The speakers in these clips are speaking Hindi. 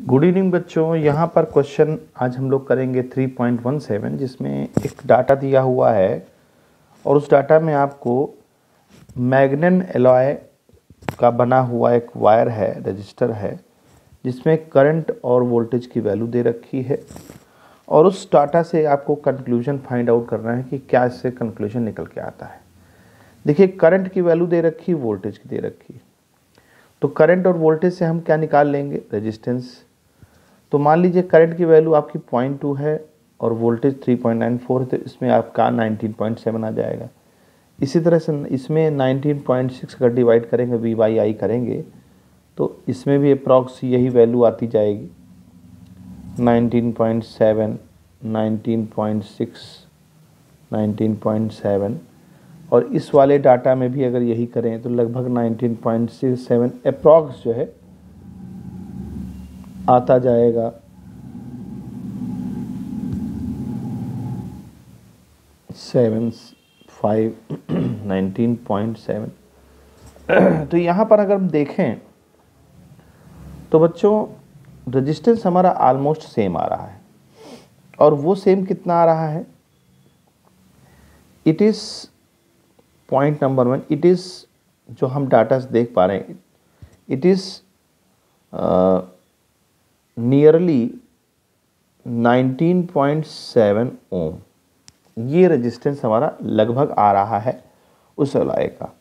गुड इवनिंग बच्चों। यहाँ पर क्वेश्चन आज हम लोग करेंगे 3.17 जिसमें एक डाटा दिया हुआ है और उस डाटा में आपको मैग्नेन एलॉय का बना हुआ एक वायर है, रजिस्टर है, जिसमें करंट और वोल्टेज की वैल्यू दे रखी है और उस डाटा से आपको कंक्लूजन फाइंड आउट करना है कि क्या इससे कंक्लूजन निकल के आता है। देखिए, करंट की वैल्यू दे रखी, वोल्टेज की दे रखी, तो करंट और वोल्टेज से हम क्या निकाल लेंगे? रेजिस्टेंस। तो मान लीजिए करंट की वैल्यू आपकी 0.2 है और वोल्टेज 3.94 है, तो इसमें आपका 19.7 आ जाएगा। इसी तरह से इसमें 19.6 अगर डिवाइड करेंगे V/I करेंगे तो इसमें भी अप्रॉक्स यही वैल्यू आती जाएगी, 19.7, 19.6, 19.7। और इस वाले डाटा में भी अगर यही करें तो लगभग 19.67 अप्रॉक्स जो है आता जाएगा। सेवन 19.7। तो यहाँ पर अगर हम देखें तो बच्चों रेजिस्टेंस हमारा ऑलमोस्ट सेम आ रहा है और वो सेम कितना आ रहा है? It is point number 1, it is जो हम डाटा से देख पा रहे हैं, इट इज़ नियरली 19.7 ओम। ये रेजिस्टेंस हमारा लगभग आ रहा है उस एलॉय का।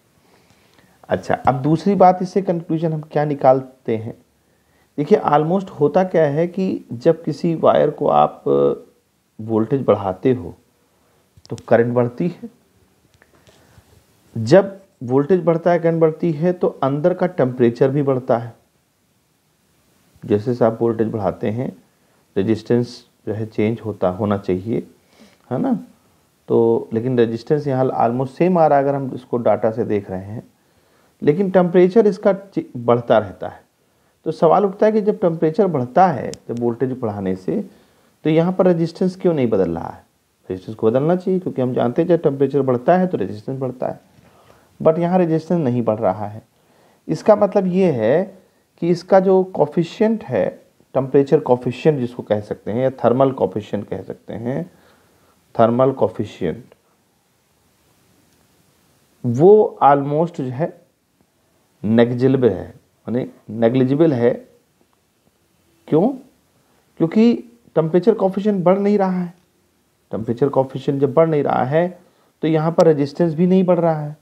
अच्छा, अब दूसरी बात, इससे कंक्लूजन हम क्या निकालते हैं? देखिए, ऑलमोस्ट होता क्या है कि जब किसी वायर को आप वोल्टेज बढ़ाते हो तो करंट बढ़ती है, जब वोल्टेज बढ़ता है, करंट बढ़ती है, तो अंदर का टेम्परेचर भी बढ़ता है। जैसे से आप वोल्टेज बढ़ाते हैं रेजिस्टेंस जो है चेंज होना चाहिए, है ना? तो लेकिन रेजिस्टेंस यहाँ ऑलमोस्ट सेम आ रहा है अगर हम इसको डाटा से देख रहे हैं, लेकिन टेम्परेचर इसका बढ़ता रहता है। तो सवाल उठता है कि जब टेम्परेचर बढ़ता है, जब वोल्टेज बढ़ाने से, तो यहाँ पर रेजिस्टेंस क्यों नहीं बदल रहा है? रेजिस्टेंस को बदलना चाहिए, क्योंकि हम जानते हैं जब टेम्परेचर बढ़ता है तो रेजिस्टेंस बढ़ता है, बट यहाँ रेजिस्टेंस नहीं बढ़ रहा है। इसका मतलब ये है कि इसका जो कोफिशिएंट है, टेम्परेचर कोफिशिएंट जिसको कह सकते हैं या थर्मल कोफिशिएंट कह सकते हैं, थर्मल कोफिशिएंट, वो ऑलमोस्ट जो है नेग्लिजिबल है, यानी नेग्लिजिबल है। क्यों? क्योंकि टेम्परेचर कोफिशिएंट बढ़ नहीं रहा है। टेम्परेचर कोफिशिएंट जब बढ़ नहीं रहा है तो यहाँ पर रेजिस्टेंस भी नहीं बढ़ रहा है।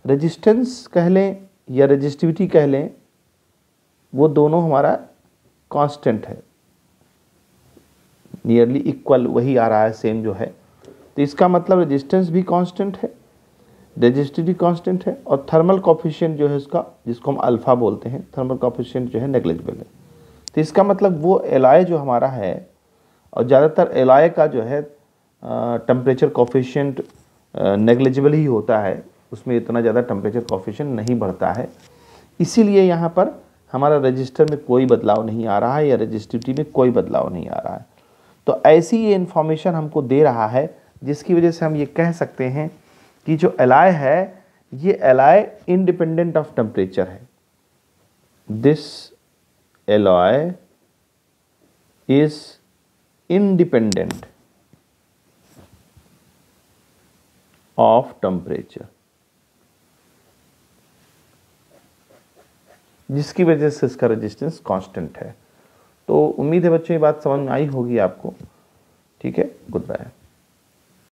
रेजिस्टेंस कह लें या रेजिस्टिविटी कह लें, वो दोनों हमारा कांस्टेंट है, नियरली इक्वल वही आ रहा है, सेम जो है। तो इसका मतलब रेजिस्टेंस भी कांस्टेंट है, रेजिस्टिविटी कांस्टेंट है, और थर्मल कोफिशिएंट जो है उसका, जिसको हम अल्फा बोलते हैं, थर्मल कोफिशिएंट जो है नेग्लिजिबल है। तो इसका मतलब वो एलॉय जो हमारा है, और ज़्यादातर एलॉय का जो है टेम्परेचर कोफिशिएंट नेग्लिजिबल ही होता है, उसमें इतना ज़्यादा टेम्परेचर कोफिशिएंट नहीं बढ़ता है। इसीलिए यहाँ पर हमारा रजिस्टर में कोई बदलाव नहीं आ रहा है या रजिस्टिविटी में कोई बदलाव नहीं आ रहा है। तो ऐसी ये इन्फॉर्मेशन हमको दे रहा है, जिसकी वजह से हम ये कह सकते हैं कि जो एलॉय है, ये एलॉय इंडिपेंडेंट ऑफ टेम्परेचर है। This alloy is independent of temperature, जिसकी वजह से इसका रेजिस्टेंस कांस्टेंट है। तो उम्मीद है बच्चों ये बात समझ में आई होगी आपको। ठीक है, गुड बाय।